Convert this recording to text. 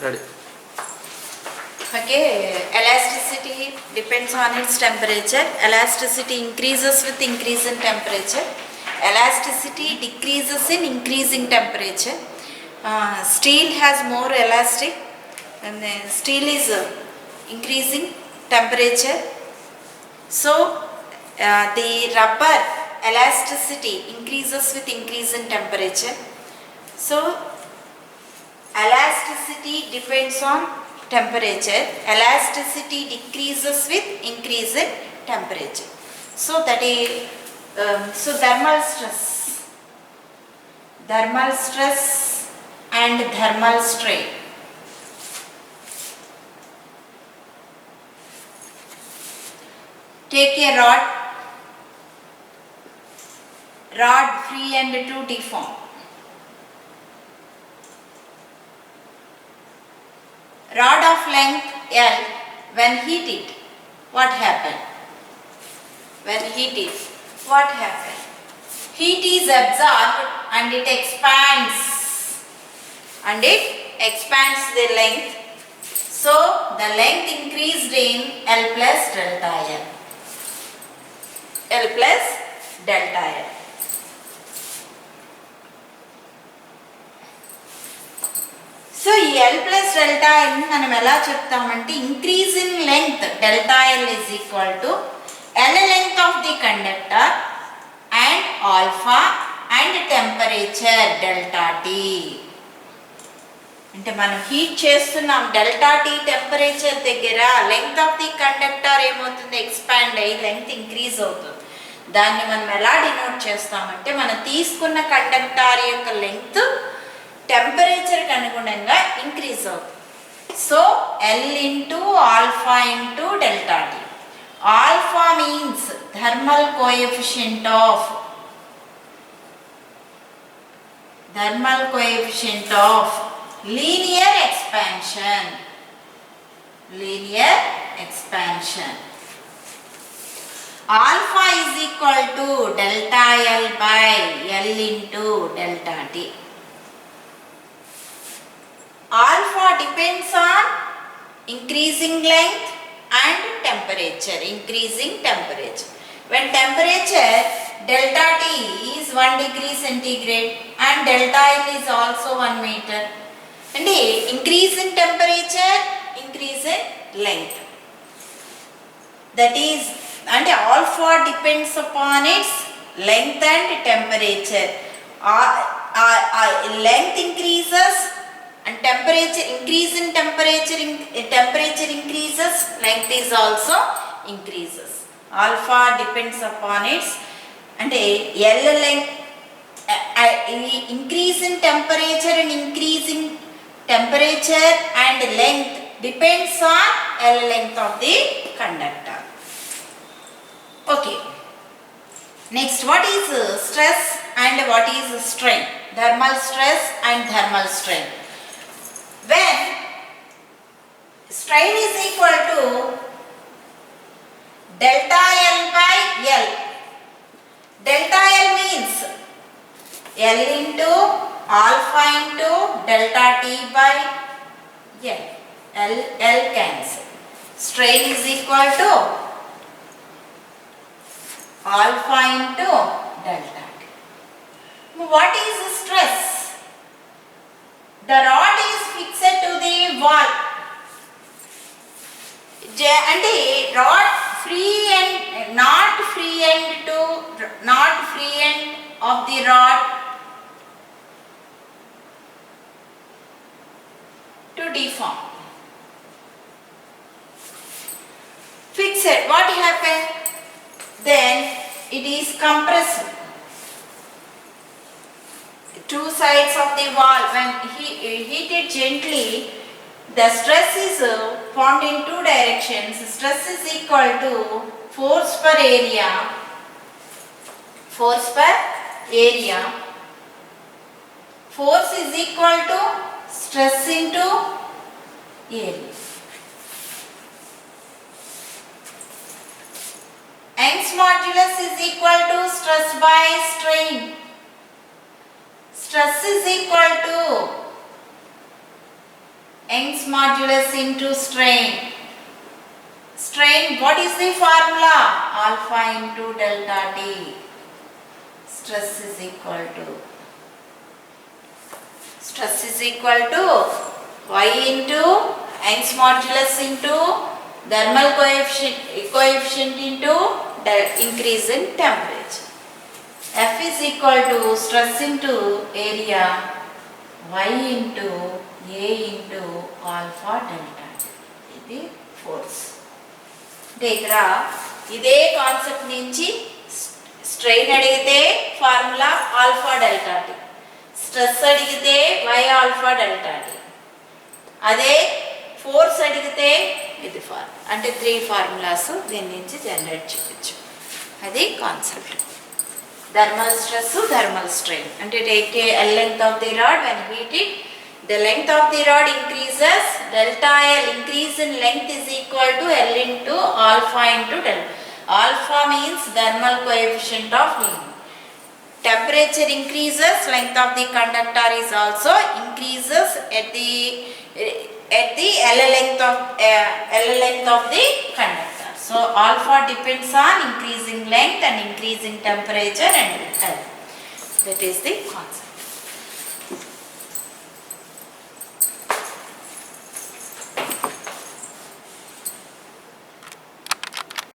Ready. Okay, elasticity depends on its temperature. Elasticity increases with increase in temperature. Elasticity decreases in increasing temperature. Steel has more elastic, and then steel is increasing temperature. So the rubber elasticity increases with increase in temperature. So elasticity depends on temperature. Elasticity decreases with increase in temperature. So that is thermal stress and thermal strain. Take a rod free and to deform. Rod of length L, when heated, what happened? When heated, what happened? Heat is absorbed and it expands. The length. So the length increased in L plus delta L. L plus delta L. So L plus delta L మనం ఎలా చెప్తామంటే increase in length delta L is equal to L length of the conductor and alpha and temperature delta T. అంటే మనం heat చేస్తున్నాం delta T temperature దగ్గర length of the conductor ఏమవుతుంది expand అయ్యి length increase అవుతుంది. దాన్ని మనం ఎలా డినోట్ చేస్తామంటే మనం తీసుకున్న కండక్టర్ యొక్క లెంగ్త్ టెంపరేచర్కి అనుగుణంగా ఇంక్రీజ్ అవుతుంది. So L into alpha into delta T. Alpha means thermal coefficient of linear expansion. Alpha is equal to delta L by L into delta T. Alpha depends on increasing length and temperature, When temperature delta T is 1 degree centigrade and delta L is also 1 meter. And increase in temperature, increase in length. That is, and alpha depends upon its length and temperature. Length increases and temperature increases, length is also increases. Alpha depends upon its and L length. Increase in temperature and increasing temperature and length depends on L length of the conductor. Okay. Next, what is stress and what is strain? Thermal stress and thermal strain. When strain is equal to delta L by L. Delta L means L into alpha into delta T by L. L cancel. Strain is equal to alpha into delta T. What is stress? The rod is fixed to the wall. And rod free end of the rod to deform. Fixed. What happened? Then it is compressed. Two sides of the wall when heated gently, the stress is formed in two directions. Stress is equal to force per area. Force is equal to stress into area. Young's modulus is equal to stress by strain. Stress is equal to Young's modulus into strain. Strain, what is the formula? Alpha into delta T. Stress is equal to Y into Young's modulus into thermal coefficient into increase in temperature. F is equal to stress into area Y into A into alpha delta. ఇది force. అంటే ఇక్కడ ఇదే concept నుంచి strain అడిగితే formula alpha delta T, stress అడిగితే why alpha delta T, అదే force అడిగితే ఇది ఫార్ములా. అంటే 3 ఫార్ములాస్ దీని నుంచి జనరేట్ చేయొచ్చు. అది concept. Thermal stress, thermal strain. అంటే take L length of the rod, when heated the length of the rod increases, delta L increase in length is equal to L into alpha into delta. Alpha means thermal coefficient of heat. Temperature increases, length of the conductor is also increases at the L length of the conductor. So alpha depends on increasing length and increasing temperature and L. That is the concept.